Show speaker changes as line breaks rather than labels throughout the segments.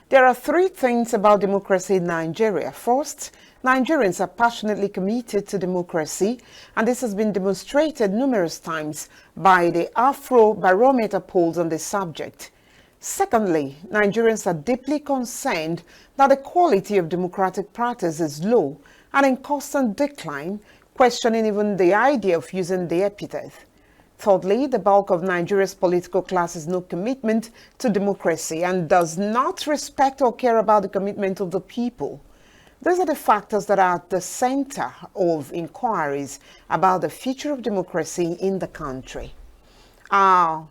There are three things about democracy in Nigeria. First, Nigerians are passionately committed to democracy, and this has been demonstrated numerous times by the Afro Barometer polls on this subject. Secondly, Nigerians are deeply concerned that the quality of democratic practice is low and in constant decline, questioning even the idea of using the epithet. Thirdly, the bulk of Nigeria's political class has no commitment to democracy and does not respect or care about the commitment of the people. These are the factors that are at the center of inquiries about the future of democracy in the country. Our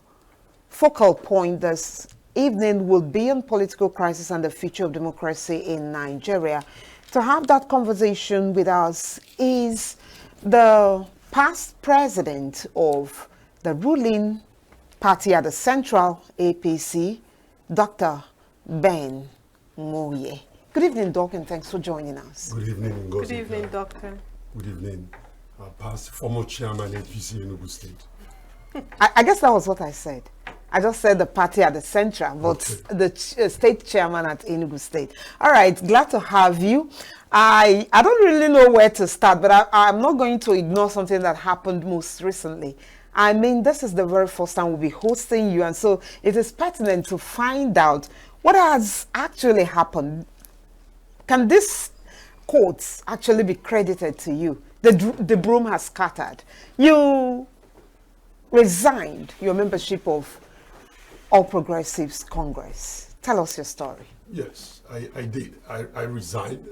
focal point this evening will be on political crisis and the future of democracy in Nigeria. To have that conversation with us is the past president of the ruling party at the Central APC, Dr. Ben Nwoye. Good evening, Doc, and thanks for joining us.
Good evening, Ngozi.
Good evening, Doctor.
Good evening, past former chairman APC Enugu State.
I guess that was what I said. I just said the party at the Central, but okay. The state chairman at Enugu State. All right, glad to have you. I don't really know where to start, but I'm not going to ignore something that happened most recently. I mean, this is the very first time we'll be hosting you, and so it is pertinent to find out what has actually happened. Can this quote actually be credited to you? The broom has scattered. You resigned your membership of All Progressives Congress. Tell us your story.
Yes, I did. I resigned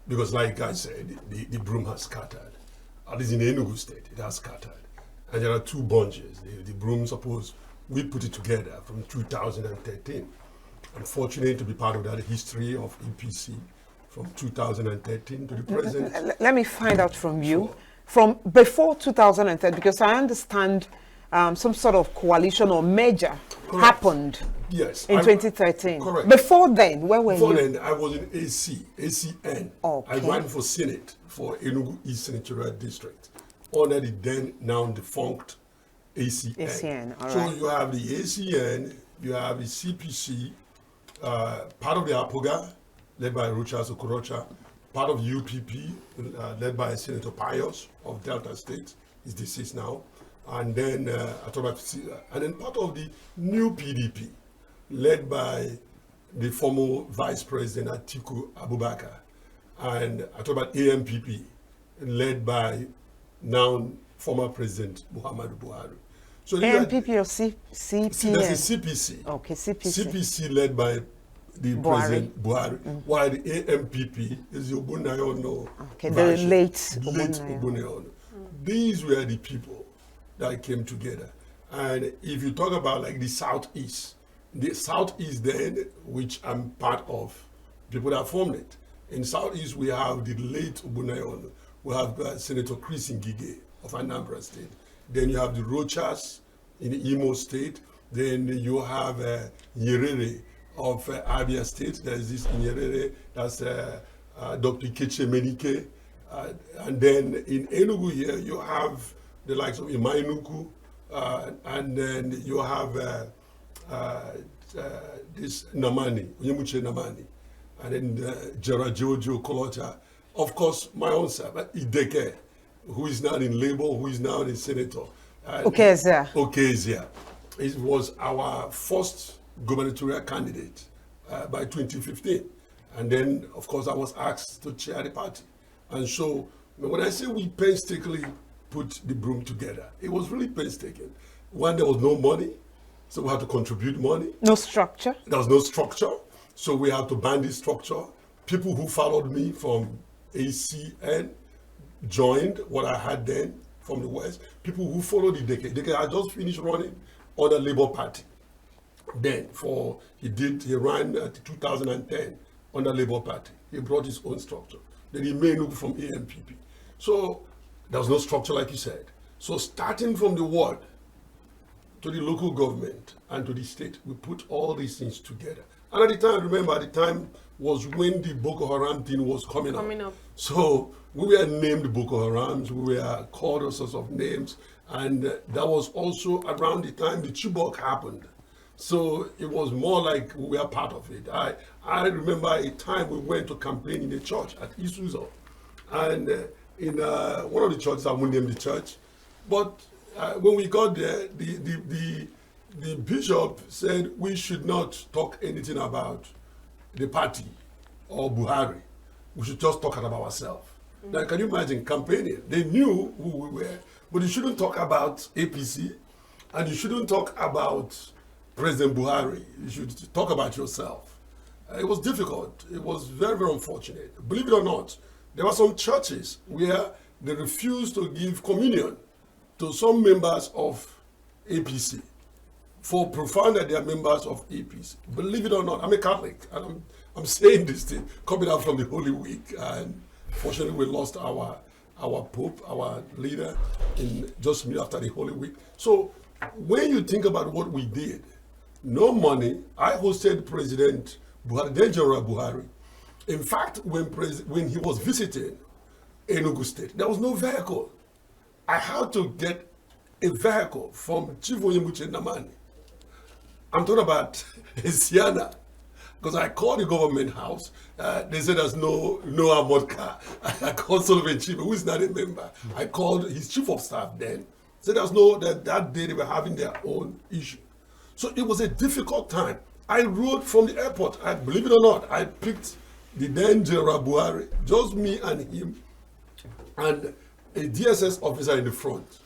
because, like I said, the broom has scattered. At least in Enugu State, it has scattered. And there are two bunches. The broom, suppose we put it together from 2013. I'm fortunate to be part of that history of EPC from 2013 to the present.
Let me find out from you, sure. From before 2013, because I understand some sort of coalition or merger happened in 2013.
Correct.
Before then, where were you?
Before then, I was in ACN.
Okay.
I ran for Senate for Enugu East Senatorial District under the then now defunct ACN.
ACN, all
so
right.
You have the ACN, you have the CPC, part of the APOGA, led by Rochas Okorocha, part of UPP, led by Senator Pius of Delta State, is deceased now, and then and then part of the new PDP, led by the former Vice President Atiku Abubakar, and I talk about AMPP, led by now former President Muhammadu Buhari. So
AMPP or CPN?
That's the CPC.
Okay, CPC.
CPC led by the
Buhari.
President Buhari, while the AMPP is the Obunayono.
Okay, the late
Obunayono. These were the people that came together. And if you talk about like the Southeast then, which I'm part of, people that formed it. In Southeast, we have the late Obunayono. We have Senator Chris Ngige of Anambra State. Then you have the Rochas in Imo State. Then you have Nyerere of Abia State. There's this Nyerere, that's Dr. Ikeche Menike. And then in Enugu here, you have the likes of Imainuku, and then you have this Namani, Onyemuche Namani, and then Gerard Jojo Kolota. Of course, my own son, Ideke, who is now in Labour, who is now in Senator. Okezia. It was our first gubernatorial candidate by 2015. And then, of course, I was asked to chair the party. And so, when I say we painstakingly put the broom together, it was really painstaking. One, there was no money, so we had to contribute money.
No structure?
There was no structure, so we had to band this structure. People who followed me from ACN joined what I had then from the West. People who followed the Deke had just finished running on the Labour Party. Then he ran 2010 on the Labour Party. He brought his own structure. Then he made look from AMPP. So there was no structure, like you said. So starting from the ward to the local government and to the state, we put all these things together. And at the time, remember, at the time was when the Boko Haram thing was coming up. So we were named Boko Harams, we were called all sorts of names, and that was also around the time the Chibok happened. So it was more like we were part of it. I remember a time we went to campaign in a church at Isuzo. And in one of the churches, I won't name the church, but when we got there, the bishop said we should not talk anything about the party or Buhari. We should just talk about ourselves. Now, can you imagine campaigning? They knew who we were, but you shouldn't talk about APC, and you shouldn't talk about President Buhari. You should talk about yourself. It was difficult. It was very, very unfortunate. Believe it or not, there were some churches where they refused to give communion to some members of APC for profound that they are members of APC. Believe it or not, I'm a Catholic, and I'm saying this thing coming out from the Holy Week, and fortunately we lost our Pope, our leader, in just after the Holy Week. So when you think about what we did, no money. I hosted President Buhari, then General Buhari. In fact, when he was visiting Enugu State, there was no vehicle. I had to get a vehicle from Chief Onyemuche Namani. I'm talking about Siana, because I called the government house. They said there's no armored car. I called Sullivan Chief, who is not a member. I called his chief of staff then. Said there's that day they were having their own issue. So it was a difficult time. I rode from the airport. I believe it or not, I picked the then General Buhari, just me and him, and a DSS officer in the front.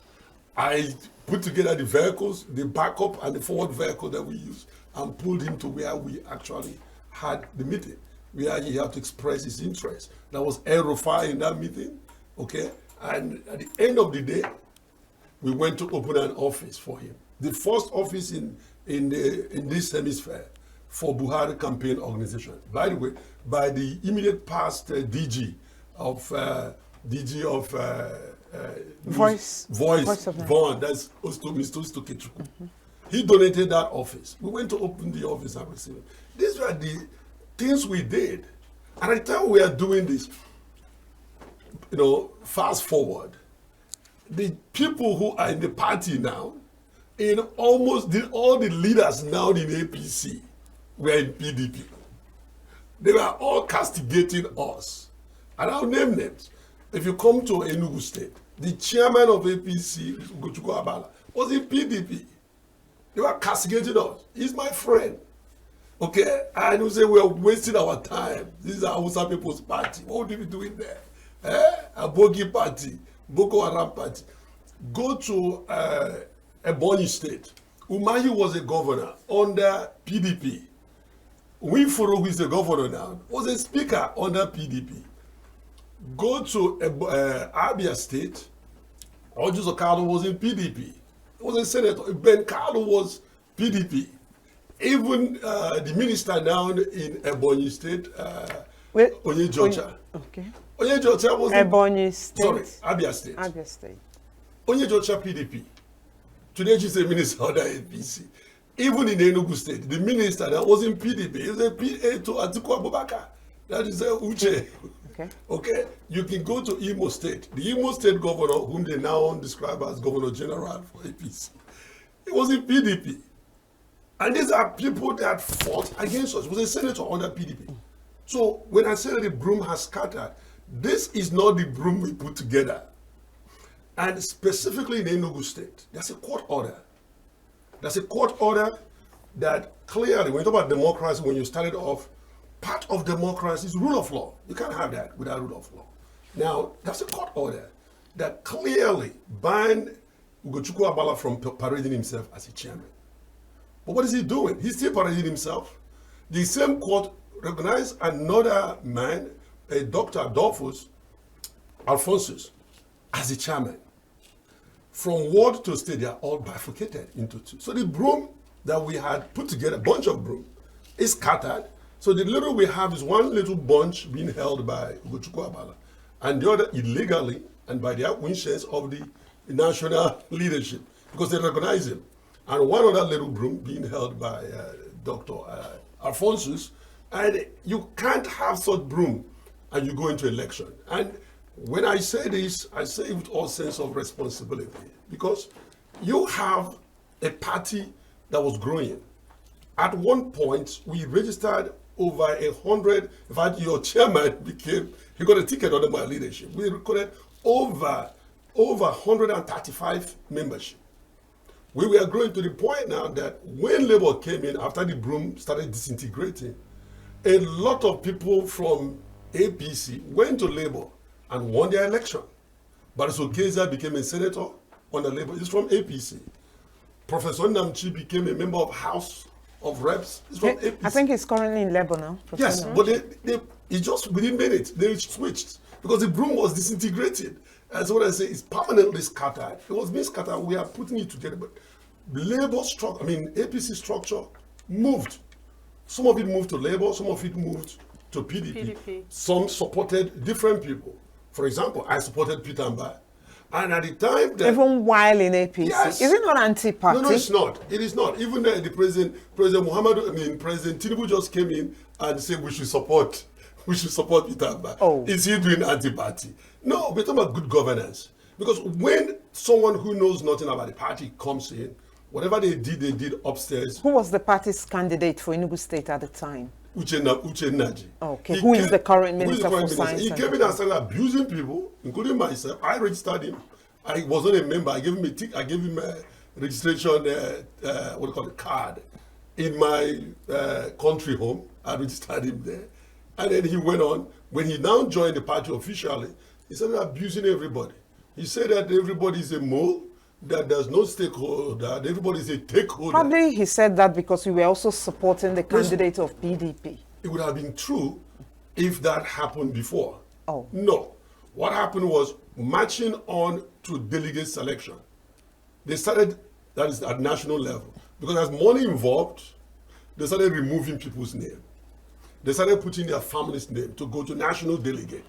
I put together the vehicles, the backup and the forward vehicle that we used, and pulled him to where we actually had the meeting, where he had to express his interest. There was El Rufai in that meeting, okay? And at the end of the day, we went to open an office for him. The first office in this hemisphere for Buhari campaign organization. By the way, by the immediate past DG of
Voice of
Vaughn, that's Mr. Ukechukwu. He donated that office. We went to open the office and receive it. These were the things we did. And I tell you, we are doing this, fast forward. The people who are in the party now, in almost all the leaders now in APC were in PDP. They were all castigating us. And I'll name names. If you come to Enugu State, the chairman of APC, Ugochukwu Abala, was in PDP. They were castigating us. He's my friend. Okay? And we say we are wasting our time. This is Hausa People's Party. What would we be doing there? A Bogi party, Boko Haram party. Go to Ebonyi State. Umahi was a governor under PDP. Winforo, who is the governor now, was a speaker under PDP. Go to Abia State. Ojus Okado was in PDP. He was a senator. Ben Carlo was PDP. Even the minister now in Ebonyi State, Onye Jocha.
Okay.
Onye Jocha was
Ebonyi State.
Sorry, Abia State.
Abia State.
Onye Jocha PDP. Today she's a minister under APC. Even in Enugu State, the minister that was in PDP is a PA to Atiku Abubakar. That is Uche.
Okay.
Okay. You can go to Imo State. The Imo State governor, whom they now describe as Governor General for APC, he was in PDP. And these are people that fought against us. He was a senator under PDP. So when I say that the broom has scattered, this is not the broom we put together. And specifically in Enugu State, there's a court order. There's a court order that clearly, when you talk about democracy, when you started off, part of democracy is rule of law. You can't have that without rule of law. Now, there's a court order that clearly banned Ugochukwu Abala from parading himself as a chairman. But what is he doing? He's still parading himself. The same court recognized another man, a Dr. Alphonsus, as a chairman. From ward to state, they are all bifurcated into two. So the broom that we had put together, a bunch of broom, is scattered. So the little we have is one little bunch being held by Ugochukwu Abala, and the other illegally and by the acquiescence of the national leadership, because they recognize him. And one other little broom being held by Dr. Alphonsus. And you can't have such broom and you go into election. And when I say this, I say it with all sense of responsibility, because you have a party that was growing. At one point, we registered over 100. In fact, your chairman he got a ticket under my leadership. We recorded over 135 membership. We were growing to the point now that when Labour came in, after the broom started disintegrating, a lot of people from APC went to Labour and won their election. Barrister Okeza became a senator on the Labour. He's from APC. Professor Namchi became a member of House of Reps. He's from APC.
I think he's currently in Labour now.
Yes, but it just within minutes they switched because the broom was disintegrated. And so what I say is permanently scattered. It was being scattered. We are putting it together, but Labour structure, APC structure moved. Some of it moved to Labour, some of it moved to PDP. Some supported different people. For example, I supported Peter Mbai. And at the time that...
Even while in APC?
Yes.
Is it not anti-party?
No, it's not. It is not. Even the President President Tinubu just came in and said we should support Peter Mbai.
Oh.
Is he doing anti-party? No, we're talking about good governance. Because when someone who knows nothing about the party comes in, whatever they did upstairs.
Who was the party's candidate for Enugu State at the time?
Uche Nnaji.
Okay, who is the current Minister for Science?
He came in and started abusing people, including myself. I registered him. I wasn't a member. I gave him a ticket. I gave him a registration, card in my country home. I registered him there. And then he went on. When he now joined the party officially, he started abusing everybody. He said that everybody is a mole, that there's no stakeholder, that everybody is a takeholder.
Probably he said that because we were also supporting the candidate of PDP.
It would have been true if that happened before.
Oh.
No. What happened was marching on to delegate selection. They started, that is at national level. Because there's money involved, they started removing people's name. They started putting their family's name to go to national delegate.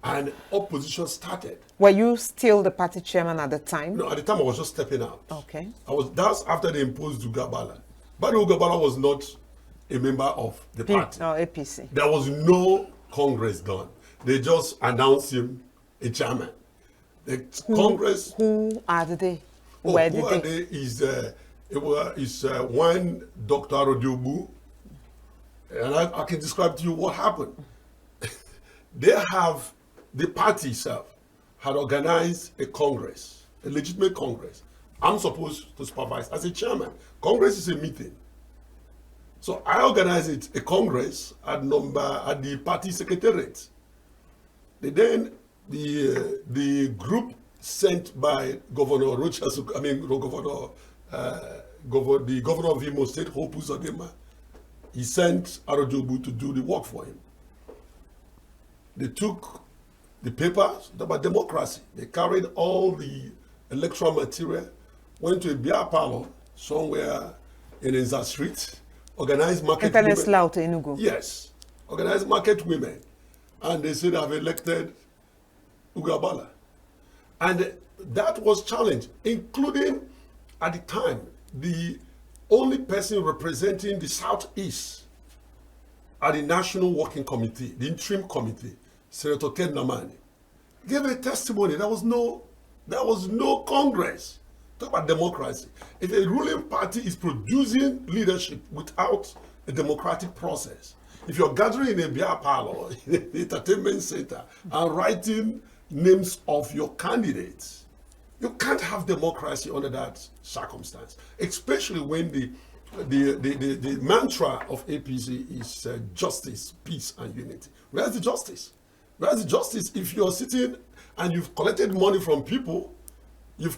And opposition started.
Were you still the party chairman at the time?
No, at the time I was just stepping out.
Okay.
That's after they imposed Ugabala. But Ugabala was not a member of the party.
No, APC.
There was no Congress done. They just announced him a chairman. The Congress.
Who are they?
Where did they? Is one Dr. Arodiobu, and I can describe to you what happened. The party itself had organized a Congress, a legitimate Congress. I'm supposed to supervise as a chairman. Congress is a meeting. So I organized a Congress at the party secretariat. The group sent by Governor the governor of Imo State, Hope Uzodinma, he sent Arodiobu to do the work for him. They took the papers about democracy. They carried all the electoral material, went to a beer parlor somewhere in Enza Street, organized market women. Yes, organized market women. And they said, I've elected Ugabala. And that was challenged, including, at the time, the only person representing the Southeast at the National Working Committee, the interim committee, Senator Ken Namani, gave a testimony. There was no Congress. Talk about democracy. If a ruling party is producing leadership without a democratic process, if you're gathering in a beer parlor, in an entertainment center, and writing names of your candidates, you can't have democracy under that circumstance, especially when the mantra of APC is justice, peace, and unity. Where's the justice? Where's the justice if you're sitting and you've collected money from people who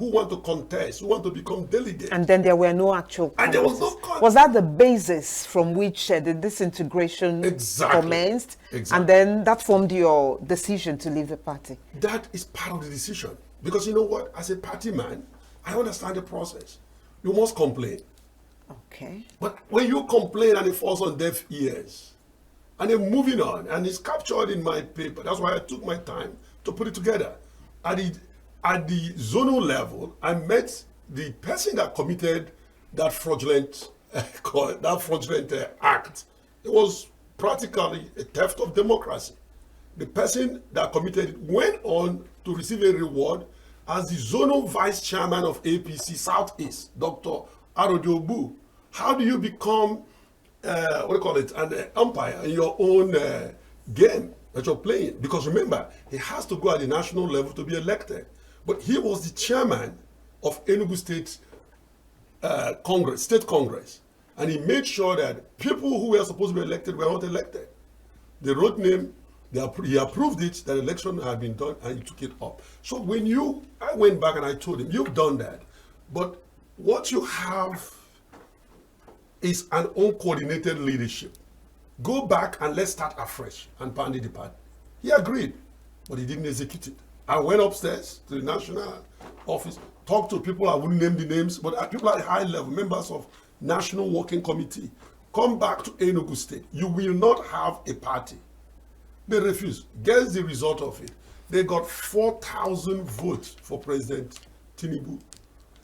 want to contest, who want to become delegates.
And then there were no actual
And there was no contest.
Was that the basis from which the disintegration commenced?
Exactly.
And then that formed your decision to leave the party?
That is part of the decision. Because you know what? As a party man, I understand the process. You must complain.
Okay.
But when you complain and it falls on deaf ears, and then moving on, and it's captured in my paper, that's why I took my time to put it together. At the zonal level, I met the person that committed that fraudulent act. It was practically a theft of democracy. The person that committed it went on to receive a reward as the zonal vice chairman of APC Southeast, Dr. Arodiobu. How do you become, what do you call it, an umpire in your own game that you're playing? Because remember, he has to go at the national level to be elected. But he was the chairman of Enugu State Congress, State Congress. And he made sure that people who were supposed to be elected were not elected. They wrote name, he approved it, that election had been done, and he took it up. So I went back and I told him, you've done that. But what you have is an uncoordinated leadership. Go back and let's start afresh and pound the party. He agreed, but he didn't execute it. I went upstairs to the national office, talked to people, I wouldn't name the names, but people at high level, members of National Working Committee, come back to Enugu State. You will not have a party. They refused. Guess the result of it. They got 4,000 votes for President Tinubu.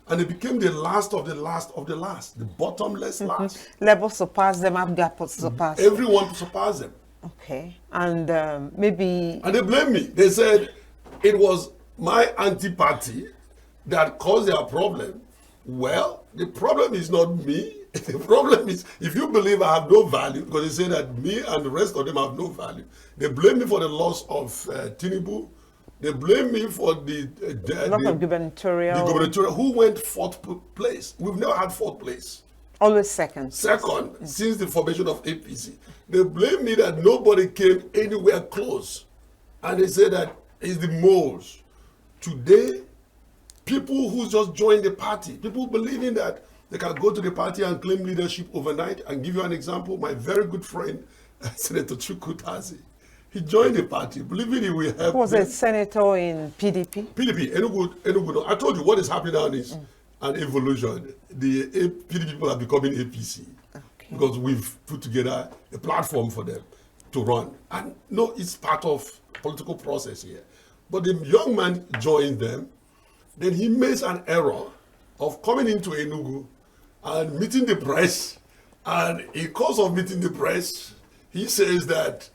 And they became the last of the last of the last, the bottomless last.
Level surpassed them, Abgap surpassed.
Everyone surpassed them.
Okay. And maybe...
And they blamed me. They said it was my anti-party that caused their problem. Well, the problem is not me. The problem is, if you believe I have no value, because they say that me and the rest of them have no value, they blame me for the loss of Tinubu. They blame me for the gubernatorial who went fourth place. We've never had fourth place.
Always second.
Second, since the formation of APC. They blame me that nobody came anywhere close. And they say that it's the moles. Today, people who just joined the party, people believing that they can go to the party and claim leadership overnight. And give you an example, my very good friend, Senator Chukwutazi, he joined the party, believing he will help.
Was a senator in PDP?
PDP, Enugu. No. I told you what is happening now is an evolution. The PDP people are becoming APC because we've put together a platform for them to run. And no, it's part of political process here. But the young man joined them. Then he makes an error of coming into Enugu and meeting the press. And in course of meeting the press, he says that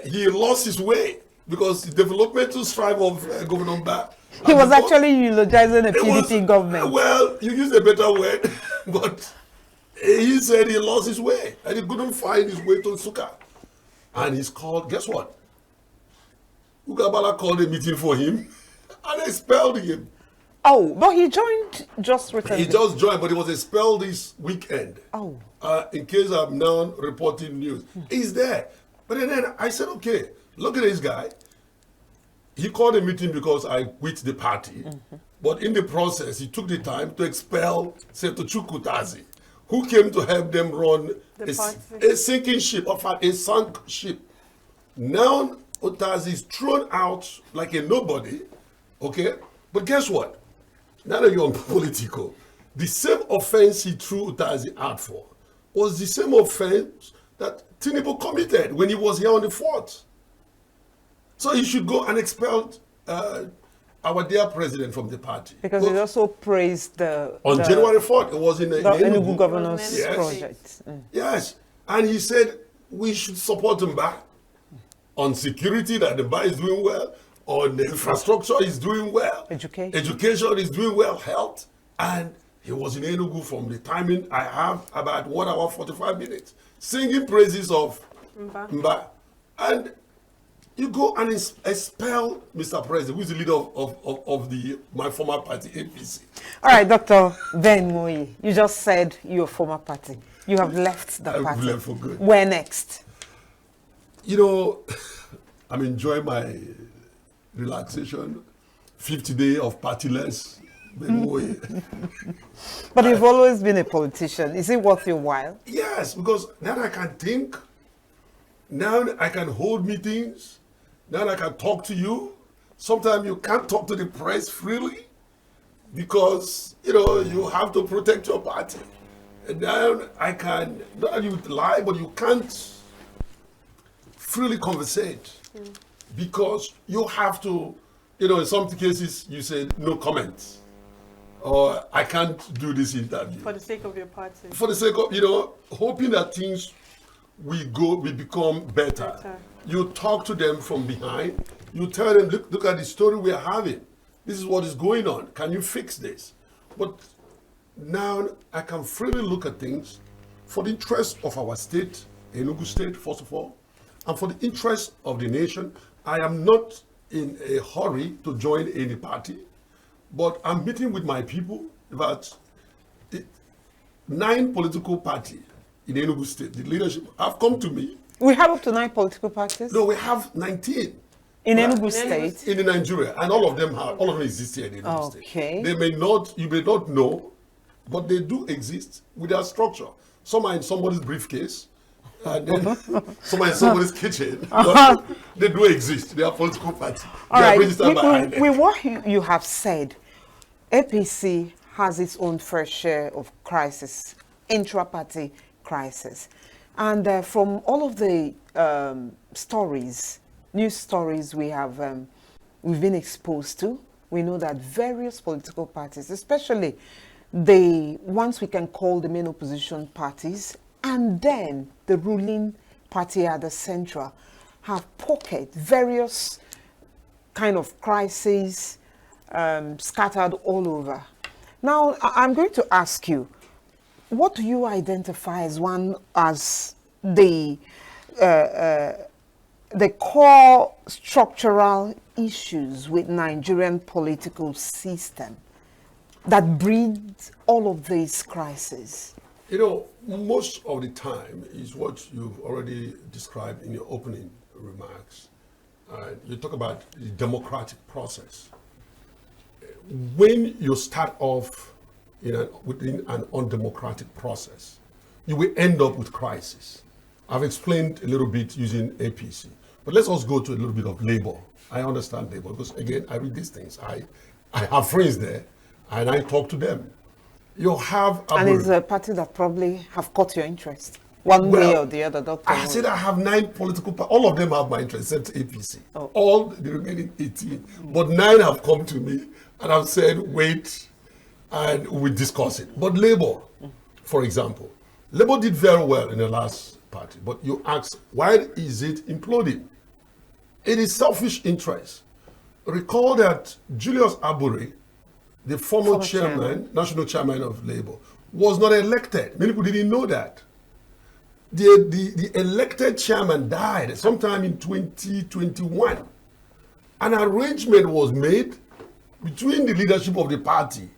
he lost his way because the developmental strive of Governor Mba.
He was actually eulogizing the PDP government.
Well, you used a better word, but he said he lost his way and he couldn't find his way to Nsukka. And he's called, guess what? Ugabala called a meeting for him and expelled him.
Oh, but he joined just recently.
He just joined, but he was expelled this weekend.
Oh.
In case I'm now reporting news. He's there. But then I said, okay, look at this guy. He called a meeting because I quit the party. But in the process, he took the time to expel Senator Chukwutazi, who came to help them run a sinking ship, a sunk ship. Now, Utazi is thrown out like a nobody, okay? But guess what? Now that you're political, the same offense he threw Utazi out for was the same offense that Tinubu committed when he was here on the 4th. So he should go and expel our dear president from the party.
Because he also praised
on January 4th, it was in the
Enugu governor's project.
Yes, and he said we should support Mba on security, that the Mba is doing well, on the infrastructure is doing well, education is doing well, health, and he was in Enugu from the timing I have about 1 hour 45 minutes, singing praises of Mba. And you go and expel Mr. President, who is the leader of my former party, APC.
All right, Dr. Ben Nwoye, you just said your former party. You have left the party.
I've left for good.
Where next?
You know, I'm enjoying my relaxation, 50 days of partyless.
But you've always been a politician. Is it worth your while?
Yes, because now I can think, now I can hold meetings, now I can talk to you. Sometimes you can't talk to the press freely because, you know, you have to protect your party. And now I can, not that you lie, but you can't freely conversate because you have to, you know, in some cases you say no comments. Or I can't do this interview.
For the sake of your party.
For the sake of, you know, hoping that things will become better. You talk to them from behind. You tell them, look at the story we are having. This is what is going on. Can you fix this? But Now I can freely look at things for the interest of our state, Enugu State, first of all, and for the interest of the nation. I am not in a hurry to join any party, but I'm meeting with my people that 9 political parties in Enugu State, the leadership, have come to me.
We have up to 9 political parties?
No, we have 19.
In Enugu State?
In Nigeria, and all of them exist here in Enugu State. They may not, you may not know, but they do exist with their structure. Some are in somebody's briefcase, and then some are in somebody's kitchen. But they do exist. They are political parties.
All
they
right.
are registered by INEC.
With what you have said, APC has its own fair share of crisis, intra-party crisis. And from all of the stories, news stories we've been exposed to, we know that various political parties, especially the ones we can call the main opposition parties, and then the ruling party at the central, have pocketed various kind of crises scattered all over. Now, I'm going to ask you, what do you identify as the core structural issues with Nigerian political system that breeds all of these crises?
You know, most of the time is what you've already described in your opening remarks. You talk about the democratic process. When you start off within an undemocratic process, you will end up with crisis. I've explained a little bit using APC, but let's also go to a little bit of labor. I understand labor because, again, I read these things. I have friends there, and I talk to them. You have
and it's a party that probably have caught your interest one way or the other, Doctor.
I said I have 9 political parties. All of them have my interest, except APC. Oh. All the remaining 18. But 9 have come to me, and I've said, wait, and we discuss it. But Labour, for example, Labour did very well in the last party. But you ask, why is it imploding? It is selfish interest. Recall that Julius Abure, the former chairman, national chairman of Labour, was not elected. Many people didn't know that. The elected chairman died sometime in 2021. An arrangement was made between the leadership of the party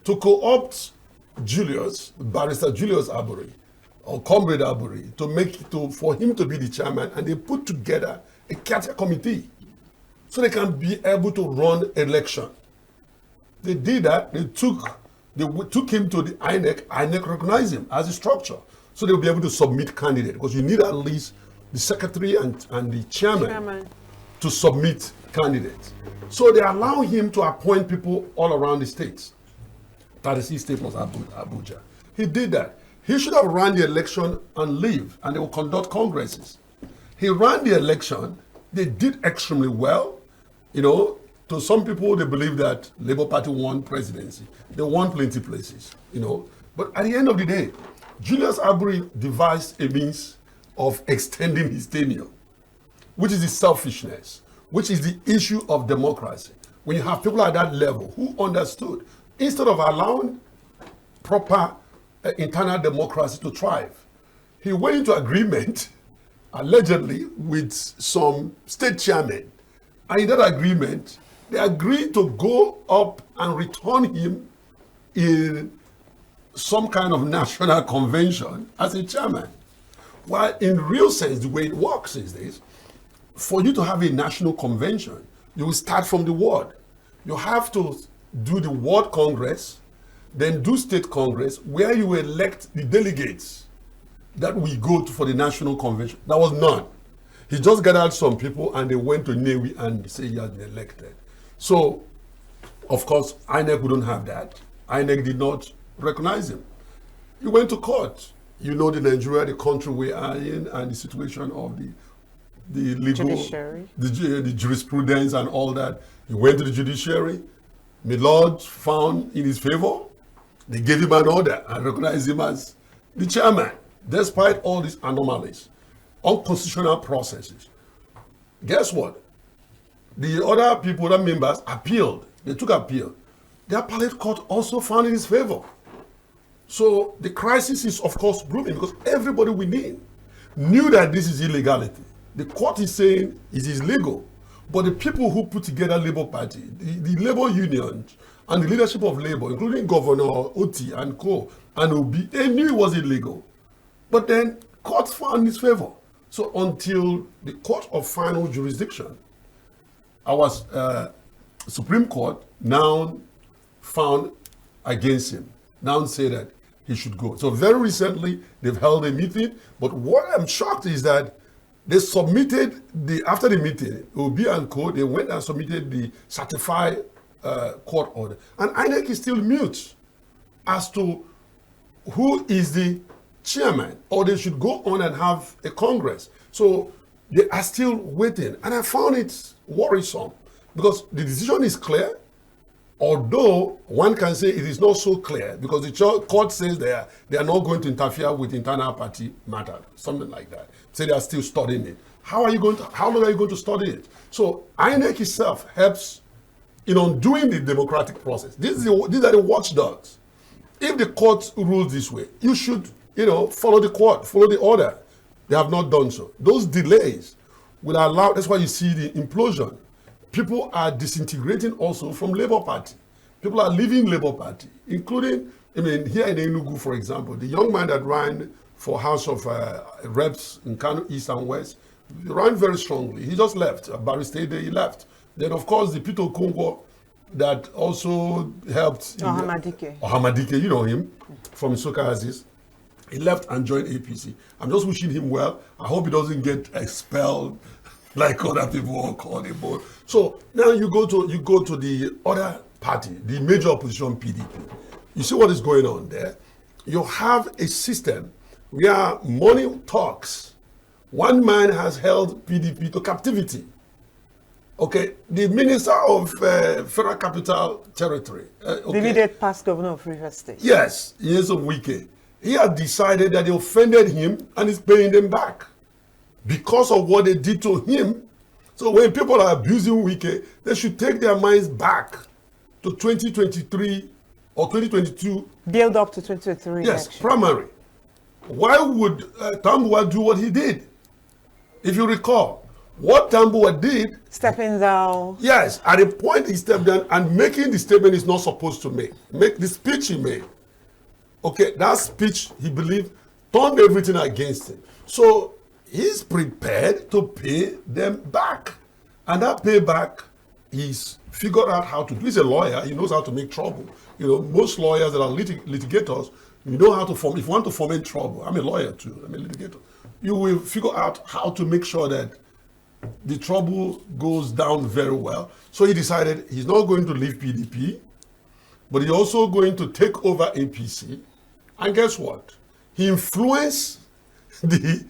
to co-opt Barrister Julius Abure, or Comrade Abure, for him to be the chairman, and they put together a caretaker committee so they can be able to run election. They did that. They took him to the INEC. INEC recognized him as a structure, so they'll be able to submit candidate, because you need at least the secretary and the chairman to submit candidates. So they allow him to appoint people all around the states. 36 states plus Abuja. He did that. He should have run the election and leave, and they will conduct congresses. He ran the election. They did extremely well. You know, to some people, they believe that Labour Party won presidency. They won plenty places, you know. But at the end of the day, Julius Abure devised a means of extending his tenure, which is the selfishness, which is the issue of democracy. When you have people at that level who understood, instead of allowing proper internal democracy to thrive, he went into agreement, allegedly, with some state chairmen. And in that agreement, they agreed to go up and return him in some kind of national convention as a chairman. While in real sense, the way it works is this: for you to have a national convention, you will start from the ward. You have to do the ward congress, then do state congress, where you elect the delegates that we go to for the national convention. That was none. He just gathered some people and they went to Nwoye and said he had been elected. So, of course, INEC wouldn't have that. INEC did not recognize him. He went to court. You know the Nigeria, the country we are in, and the situation of the legal,
judiciary,
the jurisprudence and all that. He went to the judiciary. The Lord found in his favor. They gave him an order and recognized him as the chairman, despite all these anomalies, unconstitutional processes. Guess what? The other people, the members, appealed. They took appeal. The appellate court also found in his favor. So the crisis is, of course, brewing because everybody within knew that this is illegality. The court is saying it is legal. But the people who put together Labour Party, the labor unions and the leadership of Labour, including Governor Oti and co and Obi, they knew it was illegal. But then court found its favor. So until the court of final jurisdiction, our Supreme Court now found against him, now say that he should go. So very recently, they've held a meeting. But what I'm shocked is that they submitted, after the meeting, Obi and co, they went and submitted the certified court order. And INEC is still mute as to who is the chairman, or they should go on and have a Congress. So they are still waiting. And I found it worrisome because the decision is clear, although one can say it is not so clear because the court says they are not going to interfere with internal party matter, something like that. Say they are still studying it. How long are you going to study it? So INEC itself helps in undoing the democratic process. These are the watchdogs. If the court rules this way, you should, follow the court, follow the order. They have not done so. Those delays will allow, that's why you see the implosion. People are disintegrating also from Labour Party. People are leaving Labour Party, including, here in Enugu, for example, the young man that ran for House of Reps in Kano East and West, he ran very strongly. He just left. Barry stayed there, he left. Then, of course, the Peter Congo that also helped. Ohamadike, you know him, from Soka Aziz. He left and joined APC. I'm just wishing him well. I hope he doesn't get expelled like other people are called him. So now you go to the other party, the major opposition PDP. You see what is going on there? You have a system where money talks. One man has held PDP to captivity. Okay, the Minister of Federal Capital Territory.
The immediate past governor of Rivers State.
Yes, Nwoye. He had decided that they offended him and is paying them back because of what they did to him. So when people are abusing Wike, they should take their minds back to 2023 or 2022.
Build up to 2023.
Yes, election. Primary. Why would Tambuwa do what he did? If you recall, what Tambuwa did...
Stepping down.
Yes, at a point he stepped down and making the statement he's not supposed to make. Make the speech he made. Okay, that speech, he believed, turned everything against him. So he's prepared to pay them back. And that payback, he's figured out how to do. He's a lawyer. He knows how to make trouble. Most lawyers that are litigators, you know how to form. If you want to foment trouble, I'm a lawyer too. I'm a litigator. You will figure out how to make sure that the trouble goes down very well. So he decided he's not going to leave PDP, but he's also going to take over APC. And guess what? He influenced the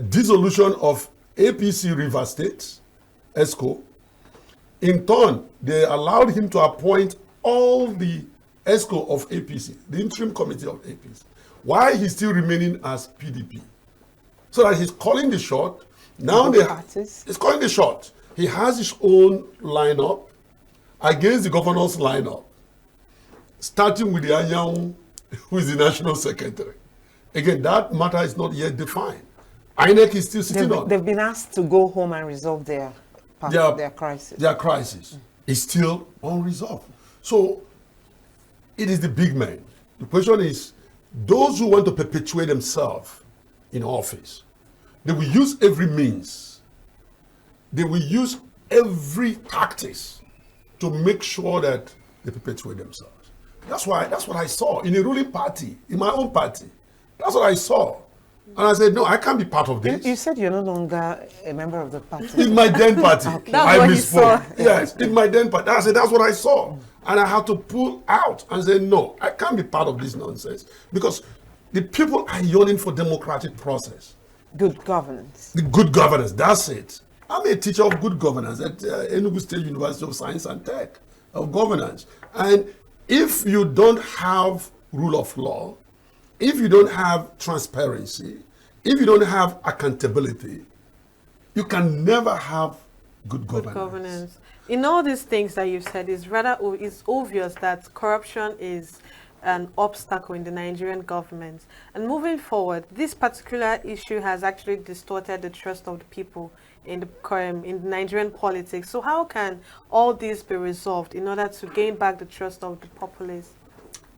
dissolution of APC Rivers State, ESCO. In turn, they allowed him to appoint all the ESCO of APC, the interim committee of APC, while he's still remaining as PDP. So that he's calling the shot. Now he's calling the shot. He has his own lineup against the governor's lineup, starting with the Anyang, who is the national secretary. Again, that matter is not yet defined. INEC is still sitting on.
They've been asked to go home and resolve their crisis. Their
crisis is still unresolved. So it is the big men. The question is, those who want to perpetuate themselves in office, they will use every means. They will use every tactics to make sure that they perpetuate themselves. That's what I saw in a ruling party, in my own party. That's what I saw. And I said, no, I can't be part of this.
You said you're no longer a member of the party.
In my then party.
Okay.
I misspoke. Yes, in my then party. I said, that's what I saw. And I had to pull out and say, no, I can't be part of this nonsense. Because the people are yearning for democratic process.
Good governance.
The good governance, that's it. I'm a teacher of good governance at Enugu State University of Science and Tech, of governance. And if you don't have rule of law, if you don't have transparency, if you don't have accountability, you can never have good governance.
In all these things that you've said, it's obvious that corruption is an obstacle in the Nigerian government. And moving forward, this particular issue has actually distorted the trust of the people in the Nigerian politics. So how can all this be resolved in order to gain back the trust of the populace?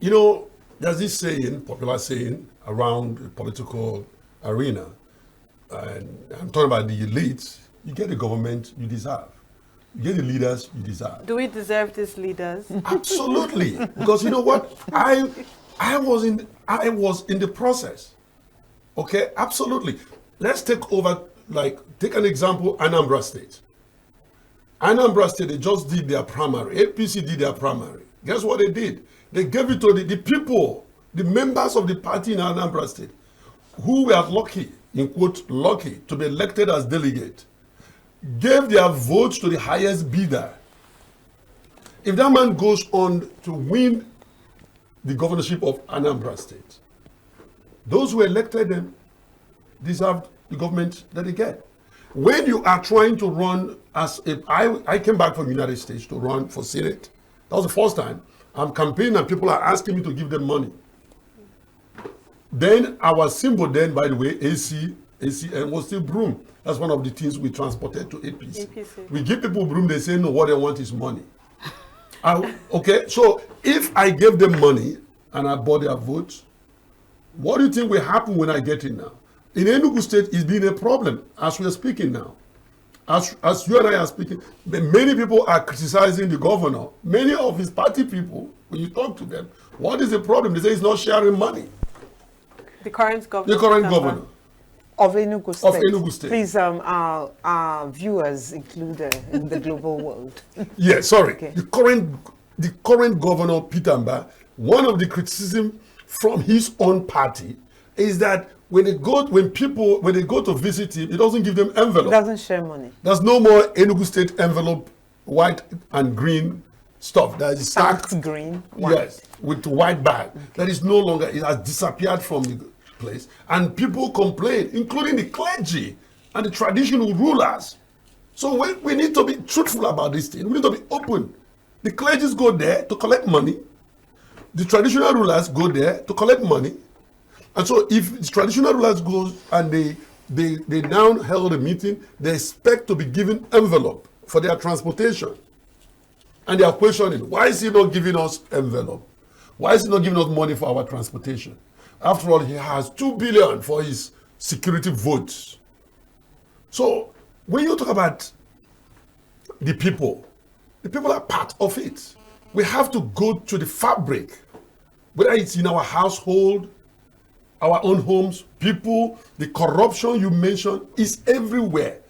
You know, there's this saying, popular saying, around the political arena, and I'm talking about the elites, you get the government you deserve. You get the leaders you deserve.
Do we deserve these leaders?
Absolutely. Because you know what? I was in the process. Okay? Absolutely. Let's take over, take an example, Anambra State. Anambra State, they just did their primary. APC did their primary. Guess what they did? They gave it to the people, the members of the party in Anambra State, who were lucky, in quote, lucky, to be elected as delegate, gave their votes to the highest bidder. If that man goes on to win the governorship of Anambra State, those who elected them deserve the government that they get. When you are trying to run I came back from the United States to run for Senate. That was the first time. I'm campaigning and people are asking me to give them money. Then our symbol then, by the way, ACN was still broom. That's one of the things we transported to APC. We give people broom, they say no, what they want is money. Okay, so if I gave them money and I bought their votes, what do you think will happen when I get in now? In Enugu State, it's been a problem as we are speaking now. As you and I are speaking, many people are criticizing the governor. Many of his party people, when you talk to them, what is the problem? They say he's not sharing money.
The current governor.
The current governor.
Of Enugu State.
Of Enugu State.
Please, our viewers include in the global world.
Yeah, sorry.
Okay.
The current governor, Pitamba, one of the criticism from his own party is that when they go to visit him, he doesn't give them envelope.
He doesn't share money.
There's no more Enugu State envelope, white and green stuff. That is
Stacked green. White.
Yes, with the white bag. Okay. That is no longer, it has disappeared from the place. And people complain, including the clergy and the traditional rulers. So we need to be truthful about this thing. We need to be open. The clergies go there to collect money. The traditional rulers go there to collect money. And so if the traditional rulers go and they now held a meeting, they expect to be given envelope for their transportation. And they are questioning, why is he not giving us envelope? Why is he not giving us money for our transportation? After all, he has 2 billion for his security votes. So when you talk about the people are part of it. We have to go to the fabric, whether it's in our household, our own homes, people, the corruption you mentioned is everywhere.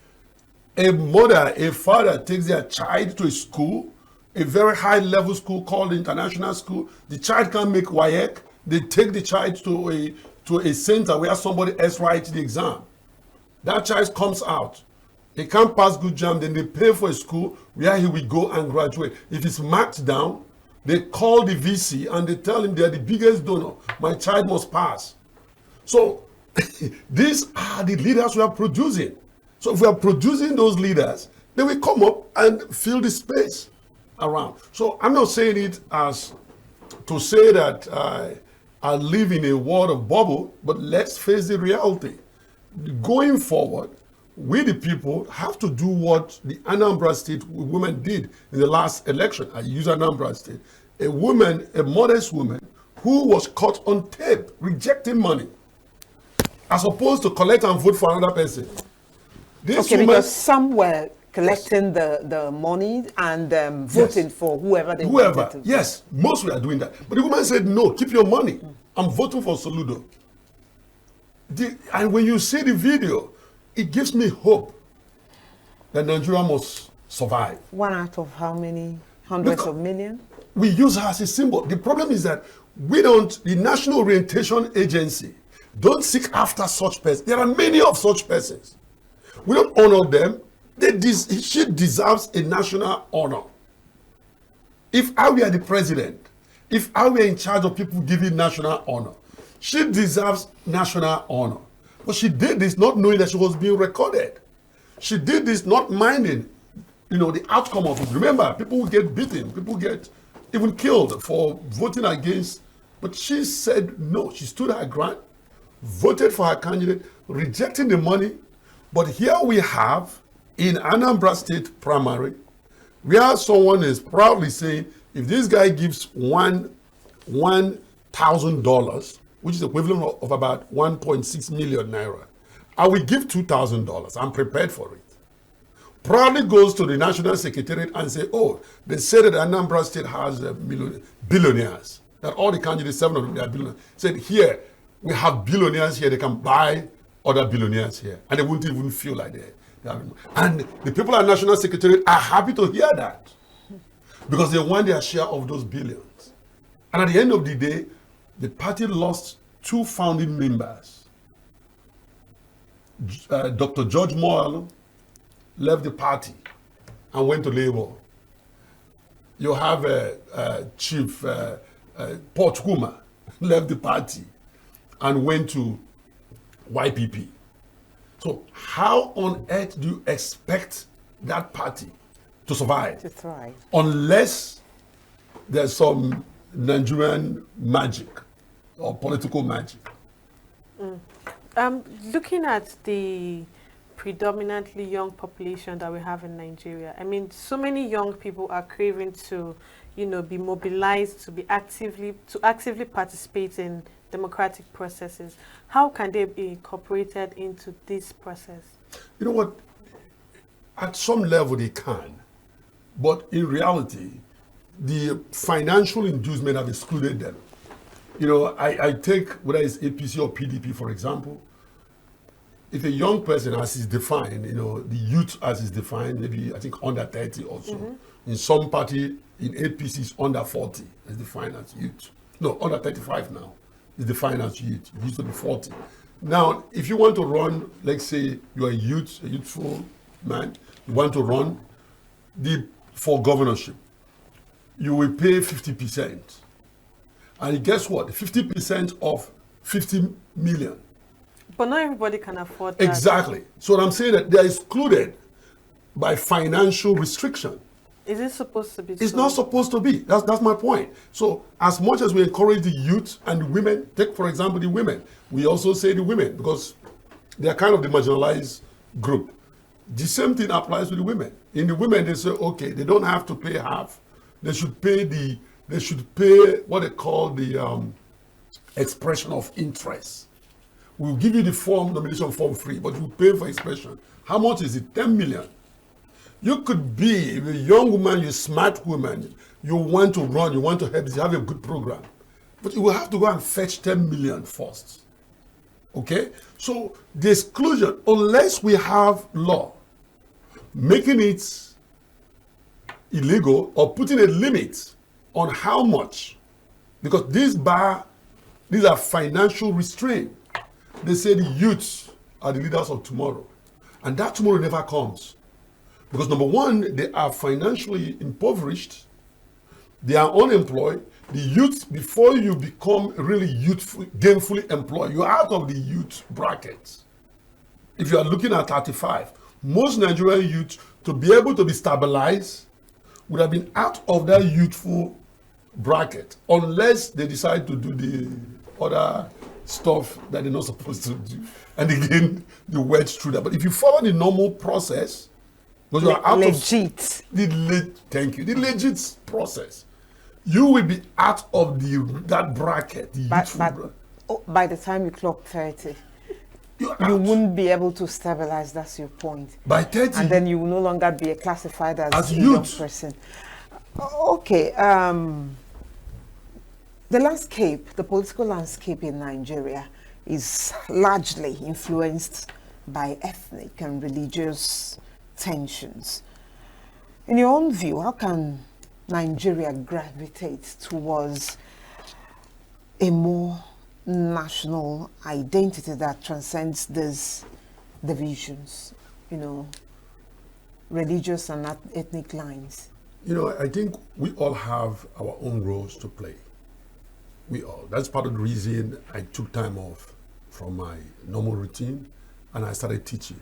A mother, a father takes their child to a school, a very high level school called international school. The child can't make WAEC. They take the child to a center where somebody else writes the exam. That child comes out. He can't pass good jam, then they pay for a school where he will go and graduate. If it's marked down, they call the VC and they tell him they're the biggest donor. My child must pass. So these are the leaders we are producing. So if we are producing those leaders, they will come up and fill the space around. So I'm not saying it as to say that I live in a world of bubble, but let's face the reality. Going forward, we the people have to do what the Anambra State women did in the last election. I use Anambra State. A woman, a modest woman, who was caught on tape rejecting money, as opposed to collect and vote for another person. This
okay,
woman,
because some were collecting the money and voting for whoever they wanted to.
Yes, most were doing that. But the woman said, no, keep your money. I'm voting for Soludo. And when you see the video, it gives me hope that Nigeria must survive.
One out of how many hundreds of millions?
We use her as a symbol. The problem is that the National Orientation Agency don't seek after such persons. There are many of such persons. We don't honor them. She deserves a national honor. If I were the president, if I were in charge of people giving national honor, she deserves national honor. But she did this not knowing that she was being recorded. She did this not minding, the outcome of it. Remember, people will get beaten. People get even killed for voting against But she said no. She stood her ground, voted for her candidate, rejecting the money. But here we have in Anambra State primary, where someone is proudly saying, if this guy gives $1,000, which is equivalent of about 1.6 million naira, I will give $2,000. I'm prepared for it. Proudly goes to the National Secretariat and say, oh, they said that Anambra State has billionaires, that all the candidates, 7 of them, they are billionaires. Said, here, we have billionaires here, they can buy other billionaires here. And they wouldn't even feel like they have. And the people at National Secretariat are happy to hear that because they want their share of those billions. And at the end of the day, the party lost 2 founding members. Dr. George Moalo left the party and went to Labour. You have Chief Paul Chukwuma left the party and went to YPP. So how on earth do you expect that party to survive?
To thrive.
Unless there's some Nigerian magic or political magic.
Looking at the predominantly young population that we have in Nigeria, I mean, so many young people are craving to, be mobilized, to actively participate in democratic processes. How can they be incorporated into this process?
You know what? At some level they can, but in reality, the financial inducement have excluded them. I take whether it's APC or PDP, for example. If a young person, as is defined, the youth as is defined, maybe I think under 30 also. In some party, in APC, it's under 40, is defined as youth. No, under 35 now is defined as youth. It used to be 40. Now, if you want to run, let's say you're a youthful man, you want to run for governorship, you will pay 50%. And guess what? 50% of 50 million.
But not everybody can afford that.
Exactly. So I'm saying that they're excluded by financial restriction.
Is it supposed to be?
It's not supposed to be. That's my point. So as much as we encourage the youth and the women, take for example the women, we also say the women because they are kind of the marginalized group. The same thing applies to the women. In the women, they say, okay, they don't have to pay half. They should pay what they call the expression of interest. We'll give you the nomination form free, but you pay for expression. How much is it? 10 million. You could be a young woman, you're a smart woman, you want to run, you want to help, you have a good program. But you will have to go and fetch 10 million first. Okay? So the exclusion, unless we have law making it illegal or putting a limit on how much, because these are financial restraint. They say the youths are the leaders of tomorrow. And that tomorrow never comes. Because number one, they are financially impoverished. They are unemployed. The youth, before you become really gainfully employed, you're out of the youth bracket. If you are looking at 35, most Nigerian youth, to be able to be stabilized, would have been out of that youthful bracket unless they decide to do the other stuff that they're not supposed to do. And again, you wedge through that. But if you follow the normal process, because you are out
legit.
Thank you. The legit process. You will be out of that bracket.
By the time you clock 30, you wouldn't be able to stabilize. That's your point.
By 30,
and then you will no longer be classified as a
youth.
young person. Okay. The political landscape in Nigeria is largely influenced by ethnic and religious tensions. In your own view, how can Nigeria gravitate towards a more national identity that transcends these divisions, religious and ethnic lines?
I think we all have our own roles to play. We all. That's part of the reason I took time off from my normal routine and I started teaching.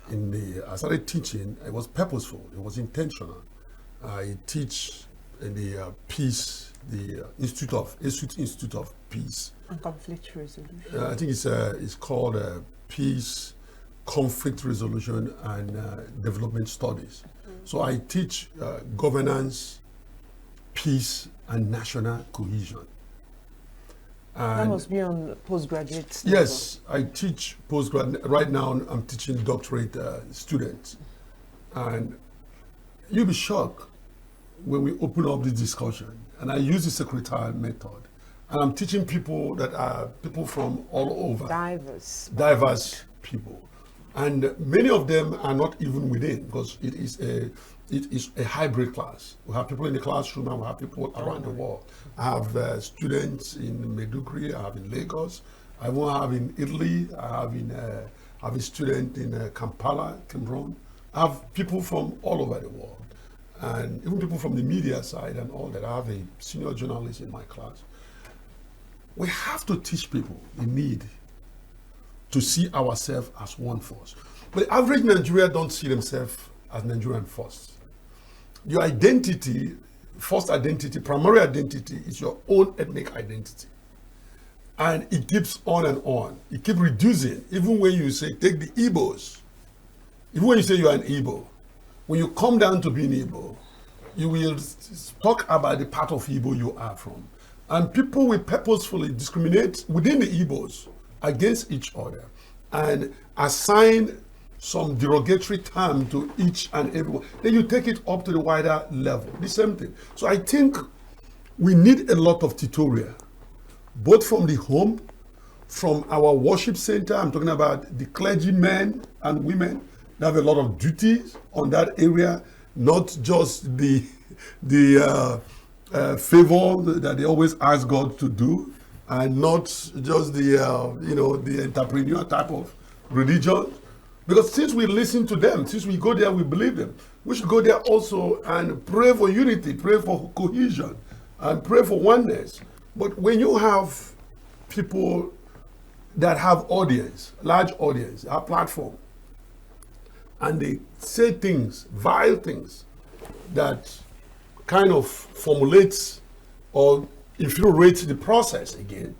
I started teaching, it was purposeful, it was intentional. I teach in the peace, the Institute of Peace
And conflict resolution.
I think it's called Peace, Conflict Resolution, and Development Studies. So I teach governance, peace, and national cohesion.
That
And
must be on postgraduate level.
yes, I teach postgrad. Right now, I'm teaching doctorate students, and you'll be shocked when we open up this discussion. And I use the secretarial method, and I'm teaching people that are people from all over, diverse people, and many of them are not even within, because it is a hybrid class. We have people in the classroom and we have people around the world. I have students in Maiduguri, I have in Lagos, I will have in Italy, I have a student in Kampala, Cameroon. I have people from all over the world, and even people from the media side and all that. I have a senior journalist in my class. We have to teach people the need to see ourselves as one force. But the average Nigerian don't see themselves as Nigerian first. Your identity, first identity, primary identity is your own ethnic identity. And it keeps on and on. It keeps reducing. Even when you say, take the Igbos. Even when you say you are an Igbo, when you come down to being Igbo, you will talk about the part of Igbo you are from. And people will purposefully discriminate within the Igbos against each other and assign some derogatory term to each and everyone. Then you take it up to the wider level, the same thing. So I think we need a lot of tutorial, both from the home, from our worship center. I'm talking about the clergymen and women. They have a lot of duties on that area, not just the favor that they always ask God to do, and not just the entrepreneur type of religion. Because since we listen to them, since we go there, we believe them. We should go there also and pray for unity, pray for cohesion, and pray for oneness. But when you have people that have audience, large audience, a platform, and they say things, vile things, that kind of formulates or infuriates the process again,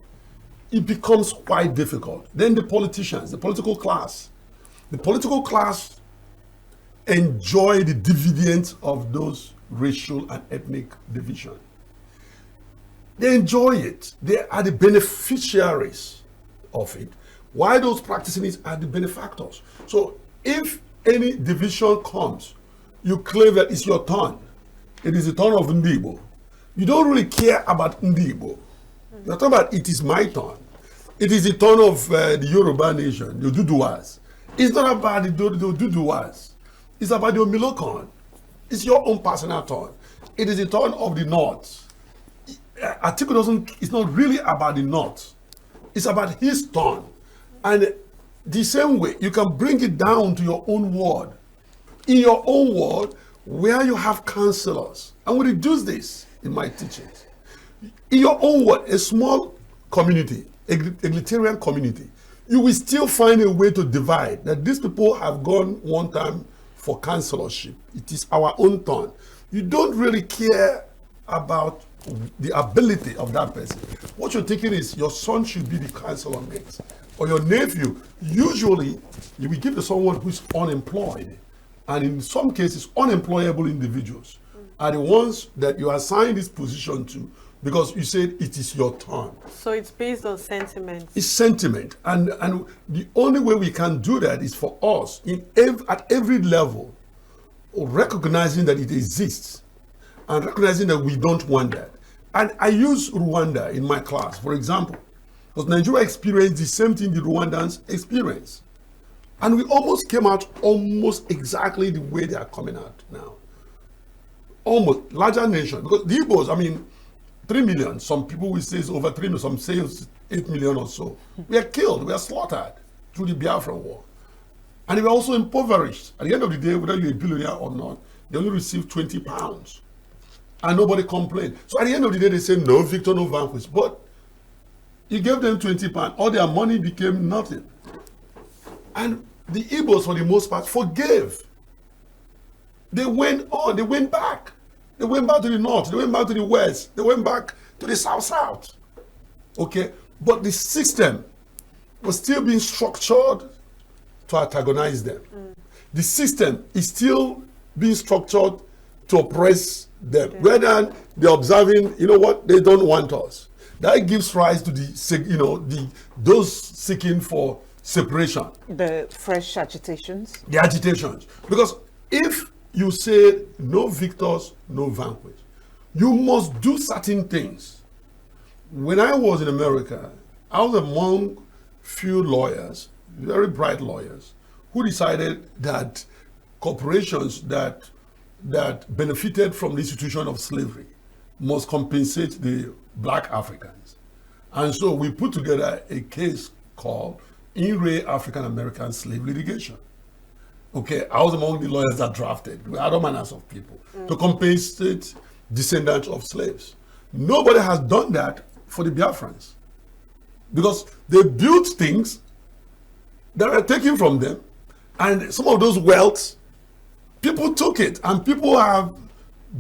it becomes quite difficult. Then the politicians, the political class enjoy the dividends of those racial and ethnic division. They enjoy it. They are the beneficiaries of it. While those practicing it are the benefactors. So if any division comes, you claim that it's your turn. It is the turn of Ndibo. You don't really care about Ndibo. You're talking about it is my turn. It is the turn of the Yoruba nation, the Duduwas. It's not about the Duduwas. It's about the Omilokon. It's your own personal turn. It is the turn of the North. Atiku it's not really about the North. It's about his turn. And the same way, you can bring it down to your own ward. In your own ward, where you have councillors, and we reduce this in my teachings. In your own ward, a small community, egalitarian community, you will still find a way to divide, that these people have gone one time for councillorship. It is our own turn. You don't really care about the ability of that person. What you're thinking is your son should be the councillor next, or your nephew. Usually, you will give to someone who's unemployed, and in some cases, unemployable individuals are the ones that you assign this position to, because you said it is your turn.
So it's based on sentiment.
It's sentiment, and the only way we can do that is for us at every level, recognizing that it exists, and recognizing that we don't want that. And I use Rwanda in my class, for example, because Nigeria experienced the same thing the Rwandans experienced, and we almost came out almost exactly the way they are coming out now. Almost larger nation, because the Igbos, 3 million. Some people will say it's over 3 million. Some say it's 8 million or so. We are killed. We are slaughtered through the Biafra war. And we are also impoverished. At the end of the day, whether you're a billionaire or not, they only receive 20 pounds. And nobody complained. So at the end of the day, they say, no victor, no vanquish. But you gave them 20 pounds. All their money became nothing. And the Igbos, for the most part, forgave. They went on. They went back. They went back to the north. They went back to the west. They went back to the south. Okay? But the system was still being structured to antagonize them. The system is still being structured to oppress them. Rather than they're observing, you know what, they don't want us. That gives rise to those seeking for separation.
The fresh agitations.
The agitations. Because if you say no victors, no vanquished, you must do certain things. When I was in America, I was among few lawyers, very bright lawyers, who decided that corporations that benefited from the institution of slavery must compensate the black Africans. And so we put together a case called In Re African American Slave Litigation. Okay, I was among the lawyers that drafted, with other manners of people, to compensate descendants of slaves. Nobody has done that for the Biafrans, because they built things that were taken from them, and some of those wealth, people took it, and people have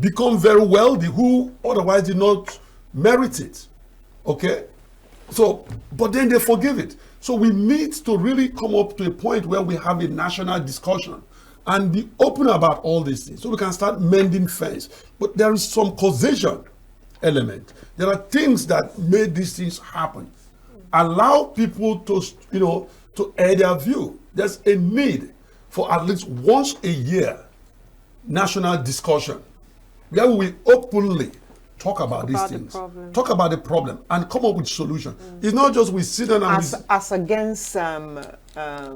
become very wealthy who otherwise did not merit it. Okay? So, but then they forgive it. So we need to really come up to a point where we have a national discussion and be open about all these things, so we can start mending fence. But there is some causation element. There are things that made these things happen. Allow people to, to air their view. There's a need for at least once a year national discussion where we openly talk about these things, talk about the problem, and come up with solution. It's not just we sit down and
as against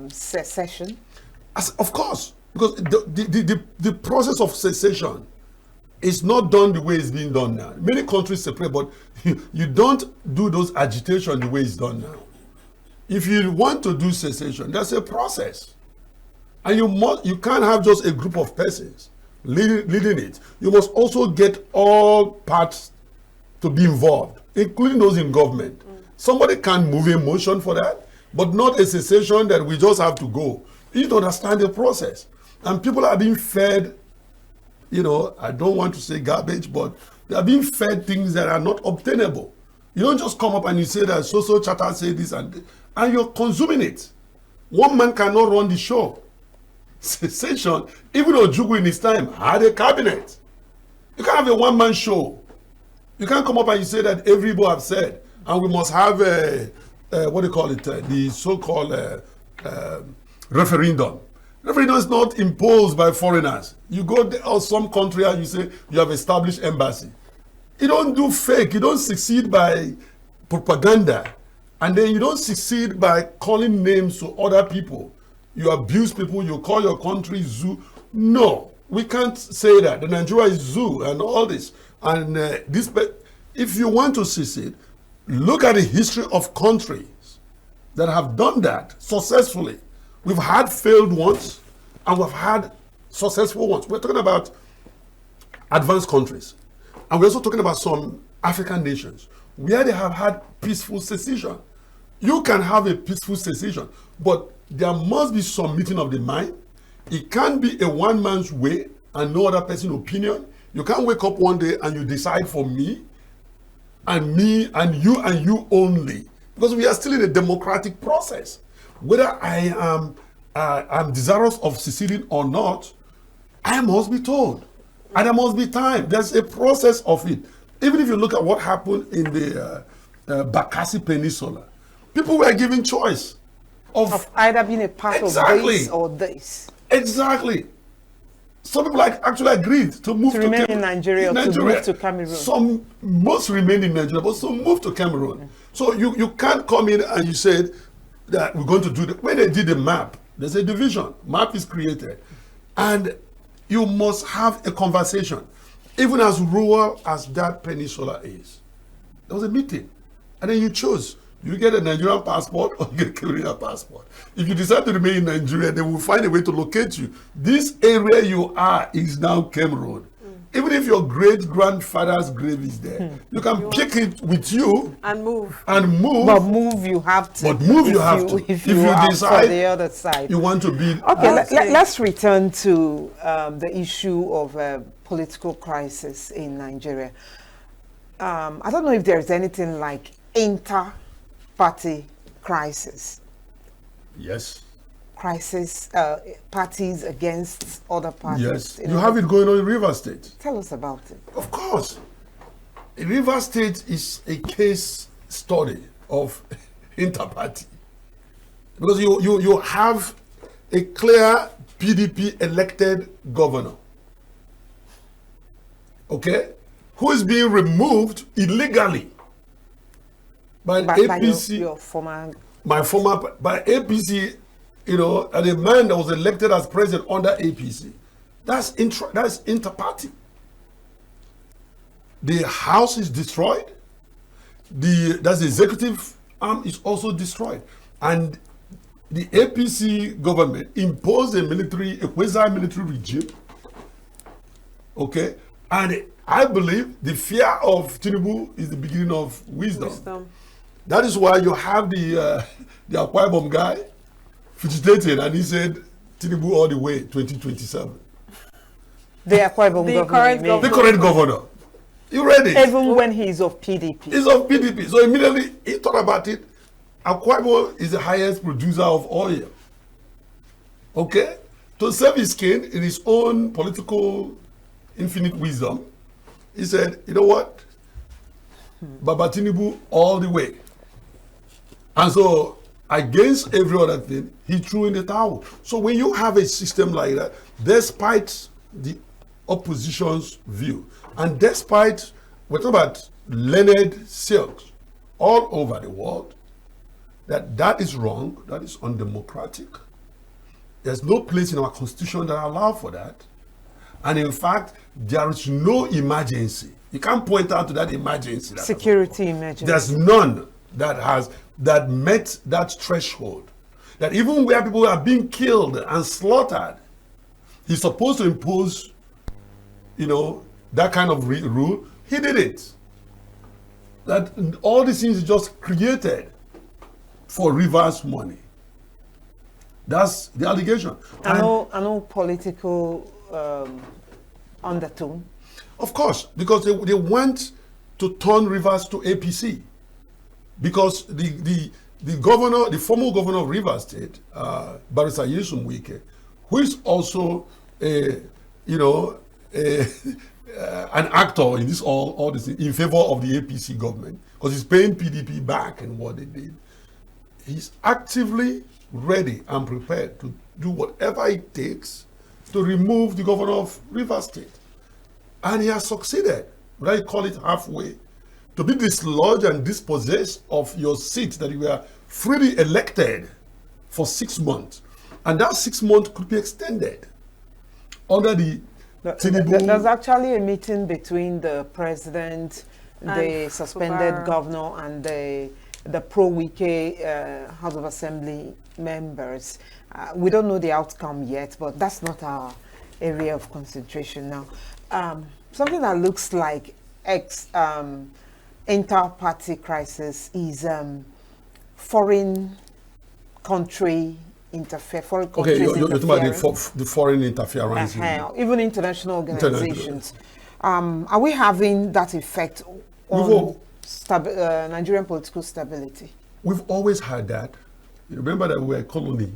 secession.
Of course, because the process of secession is not done the way it's being done now. Many countries separate, but you don't do those agitation the way it's done now. If you want to do secession, there's a process, and you can't have just a group of persons leading it. You must also get all parts to be involved, including those in government. Somebody can move a motion for that, but not a secession that we just have to go. You need to understand the process. And people are being fed, I don't want to say garbage, but they are being fed things that are not obtainable. You don't just come up and you say that so chatter say this and you're consuming it. One man cannot run the show. Secession, even Ojukwu in his time had a cabinet. You can't have a one-man show. You can't come up and you say that everybody have said, and we must have the so-called referendum. Referendum is not imposed by foreigners. You go there or some country and you say you have established embassy. You don't do fake. You don't succeed by propaganda, and then you don't succeed by calling names to other people. You abuse people, you call your country zoo. No, we can't say that. The Nigeria is zoo and all this. And if you want to succeed, look at the history of countries that have done that successfully. We've had failed ones and we've had successful ones. We're talking about advanced countries. And we're also talking about some African nations where they have had peaceful secession. You can have a peaceful secession, but there must be some meeting of the mind. It can't be a one man's way and no other person's opinion. You can't wake up one day and you decide for me and you only. Because we are still in a democratic process. Whether I am desirous of seceding or not, I must be told. And there must be time. There's a process of it. Even if you look at what happened in the Bakassi Peninsula, people were given choice of
either being a part of this or this.
Exactly. Some people actually agreed to move to
remain in Nigeria or to move to Cameroon.
Most remained in Nigeria, but some moved to Cameroon. So you can't come in and you said that we're going to do that. When they did the map, there's a division. Map is created. And you must have a conversation. Even as rural as that peninsula is. There was a meeting. And then you chose. You get a Nigerian passport or you get a Cameroonian passport. If you decide to remain in Nigeria, they will find a way to locate you. This area you are is now Cameroon. Even if your great-grandfather's grave is there, you can pick it with you
and move.
But move you have to.
But move you have to.
If you decide the other side.
You want to be.
Okay, let's return to the issue of political crisis in Nigeria. I don't know if there's anything like inter-party crisis.
Yes.
Crisis, parties against other parties.
Yes. You have it going on in Rivers State.
Tell us about it.
Of course. Rivers State is a case study of inter-party. Because you have a clear PDP elected governor, okay, who is being removed illegally by APC.
Your former...
By APC, you know, and a man that was elected as president under APC. That's inter-party. The house is destroyed. That's the executive arm is also destroyed. And the APC government imposed a quasi-military regime. Okay? And I believe the fear of Tinubu is the beginning of wisdom. That is why you have the Akwa Ibom guy fidgeting, and he said Tinubu all the way 2027.
The Akwa Ibom governor.
The current governor. You read it?
Even when he is of PDP.
He's of PDP. So immediately he thought about it. Akwa Ibom is the highest producer of oil. Okay? To save his skin in his own political infinite wisdom, he said, you know what? Baba Tinubu all the way. And so, against every other thing, he threw in the towel. So when you have a system like that, despite the opposition's view, and despite, we're talking about learned silks all over the world, that is wrong, that is undemocratic. There's no place in our constitution that allows for that. And in fact, there is no emergency. You can't point out to that emergency.
Security emergency.
There's none that met that threshold. That even where people are being killed and slaughtered, he's supposed to impose, you know, that kind of rule. He did it. That all these things just created for Rivers money. That's the allegation.
I know political undertone.
Of course, because they want to turn Rivers to APC. Because the governor, the former governor of Rivers State, Barrister Nwoye, who is also an actor in this all this in favor of the APC government, because he's paying PDP back in what they did. He's actively ready and prepared to do whatever it takes to remove the governor of Rivers State. And he has succeeded, what I call it halfway, to be dislodged and dispossessed of your seat that you were freely elected for 6 months. And that 6 months could be extended under the Tinubu.
There's actually a meeting between the president, the suspended governor, and the pro-Wike House of Assembly members. We don't know the outcome yet, but that's not our area of concentration now. Something that looks like inter-party crisis is foreign country interference. Foreign countries
you're talking about the foreign interference.
Even international organizations. Are we having that effect on Nigerian political stability?
We've always had that. You remember that we were a colony.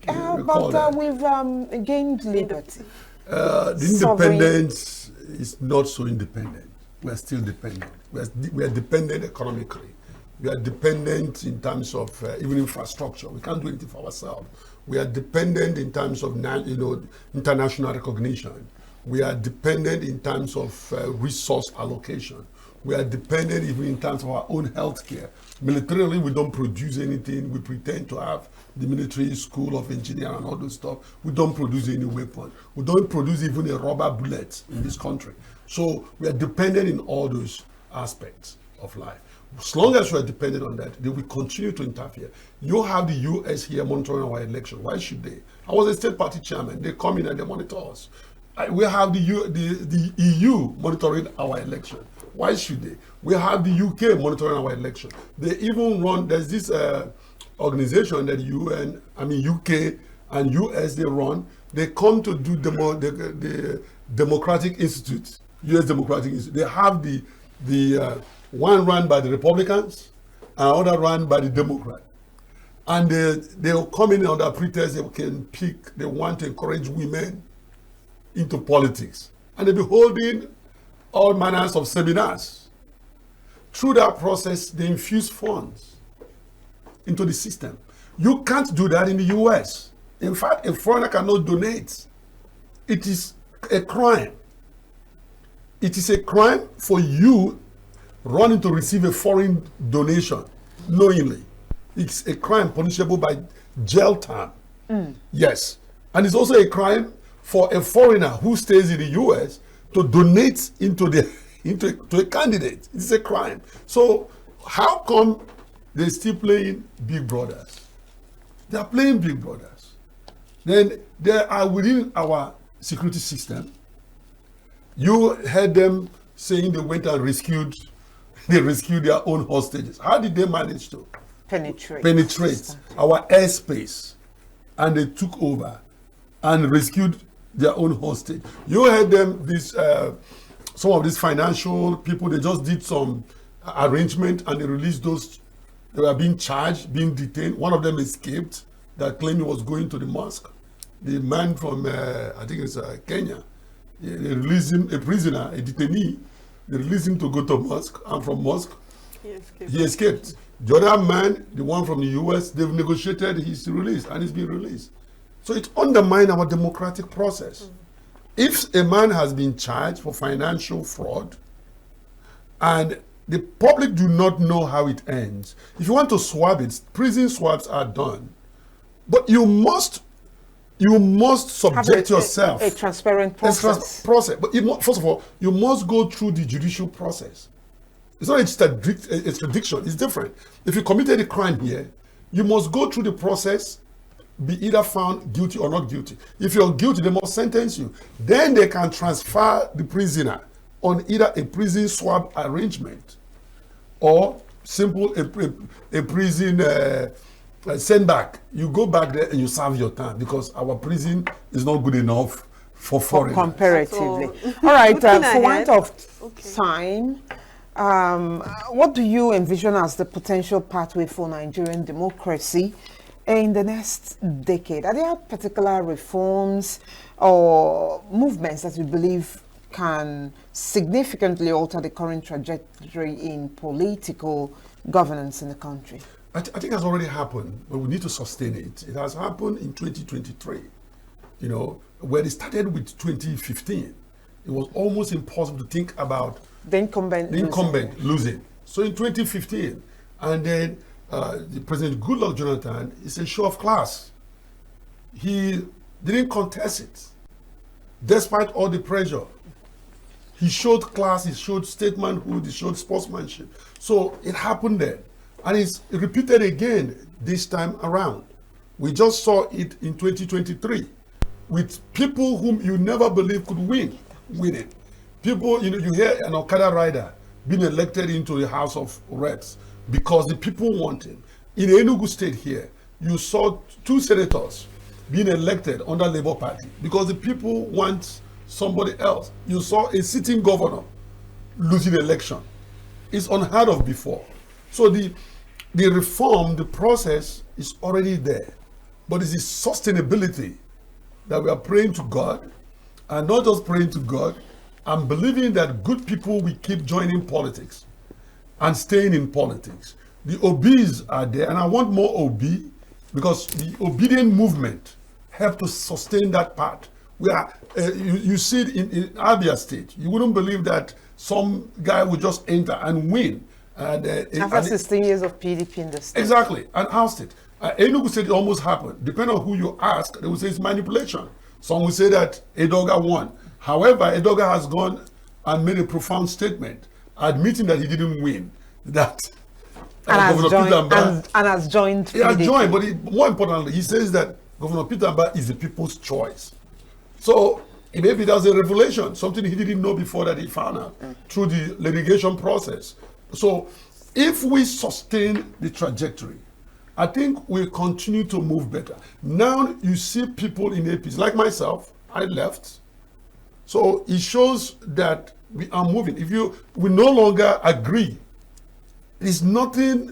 But we've gained liberty.
The independence is not so independent. We are still dependent. We are dependent economically. We are dependent in terms of even infrastructure. We can't do anything for ourselves. We are dependent in terms of international recognition. We are dependent in terms of resource allocation. We are dependent even in terms of our own health care. Militarily, we don't produce anything. We pretend to have the military school of engineering and all those stuff. We don't produce any weapon. We don't produce even a rubber bullet in this country. So we are dependent in all those aspects of life. As long as we are dependent on that, they will continue to interfere. You have the US here monitoring our election. Why should they? I was a state party chairman. They come in and they monitor us. We have the EU monitoring our election. Why should they? We have the UK monitoring our election. They even run, there's this organization that UK and US they run. They come to do the Democratic Institute, U.S. Democratic Institute. They have the one run by the Republicans and another run by the Democrat. And they'll come in under pretext they can pick, they want to encourage women into politics. And they'll be holding all manners of seminars. Through that process, they infuse funds into the system. You can't do that in the US. In fact, a foreigner cannot donate. It is a crime. It is a crime for you running to receive a foreign donation knowingly. It's a crime punishable by jail time. Yes. And it's also a crime for a foreigner who stays in the US to donate into a candidate. It's a crime. So how come they're still playing Big Brothers? They are playing Big Brothers. Then they are within our security system. You heard them saying they went and rescued their own hostages. How did they manage to
Penetrate
our airspace? And they took over and rescued their own hostage. You heard them, some of these financial people, they just did some arrangement and they released those. They were being charged, being detained. One of them escaped that claimed he was going to the mosque. The man from, I think it's Kenya, they released him, a prisoner, a detainee. They released him to go to mosque, and from mosque, he escaped. The other man, the one from the US, they've negotiated his release, and he's been released. So it undermines our democratic process. If a man has been charged for financial fraud, and the public do not know how it ends, if you want to swab it, prison swabs are done. But you must subject yourself.
A transparent process.
But first of all, you must go through the judicial process. It's not a extradition, it's different. If you committed a crime here, you must go through the process, be either found guilty or not guilty. If you're guilty, they must sentence you. Then they can transfer the prisoner on either a prison swab arrangement or simple a prison send back. You go back there and you serve your time because our prison is not good enough for foreigners.
Comparatively. All right, for want of time, what do you envision as the potential pathway for Nigerian democracy in the next decade? Are there particular reforms or movements that you believe can significantly alter the current trajectory in political governance in the country?
I think it has already happened, but we need to sustain it. It has happened in 2023, where it started with 2015. It was almost impossible to think about
the incumbent
losing. So in 2015, and then the President Goodluck Jonathan is a show of class. He didn't contest it, despite all the pressure. He showed class, he showed statesmanhood, he showed sportsmanship. So it happened then. And it's repeated again this time around. We just saw it in 2023 with people whom you never believed could win it. People, you hear an Okada rider being elected into the House of Reps because the people want him. In Enugu State here, you saw 2 senators being elected under Labour Party because the people want somebody else. You saw a sitting governor losing election. It's unheard of before. So the reform, the process is already there. But it's the sustainability that we are praying to God, and not just praying to God, and believing that good people will keep joining politics and staying in politics. The OBs are there, and I want more OB because the obedient movement helped to sustain that part. We are, you see it in Abia State. You wouldn't believe that some guy would just enter and win.
After 16 years of PDP in the state.
Exactly, and ousted. Enugu State it almost happened. Depending on who you ask, they will say it's manipulation. Some will say that Edoga won. However, Edoga has gone and made a profound statement, admitting that he didn't win. That
and has joined.
He has joined, but more importantly, he says that Governor Peter Mbah is the people's choice. So maybe that's a revelation, something he didn't know before that he found out through the litigation process. So if we sustain the trajectory, I think we'll continue to move better. Now you see people in APs, like myself, I left. So it shows that we are moving. We no longer agree, it's nothing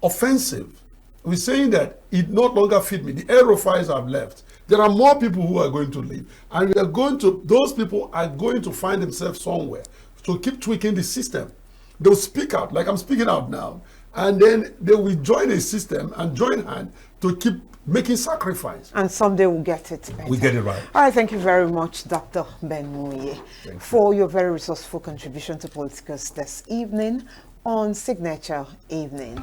offensive. We're saying that it no longer fit me. The aerofiles have left. There are more people who are going to leave. And those people are going to find themselves somewhere to keep tweaking the system. They'll speak out, like I'm speaking out now, and then they will join a system and join hand to keep making sacrifice.
And someday we'll get it better.
We get it right.
All right, thank you very much, Dr. Ben Nwoye, for your very resourceful contribution to Politicus this evening on Signature Evening.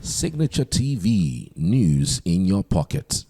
Signature TV, news in your pocket.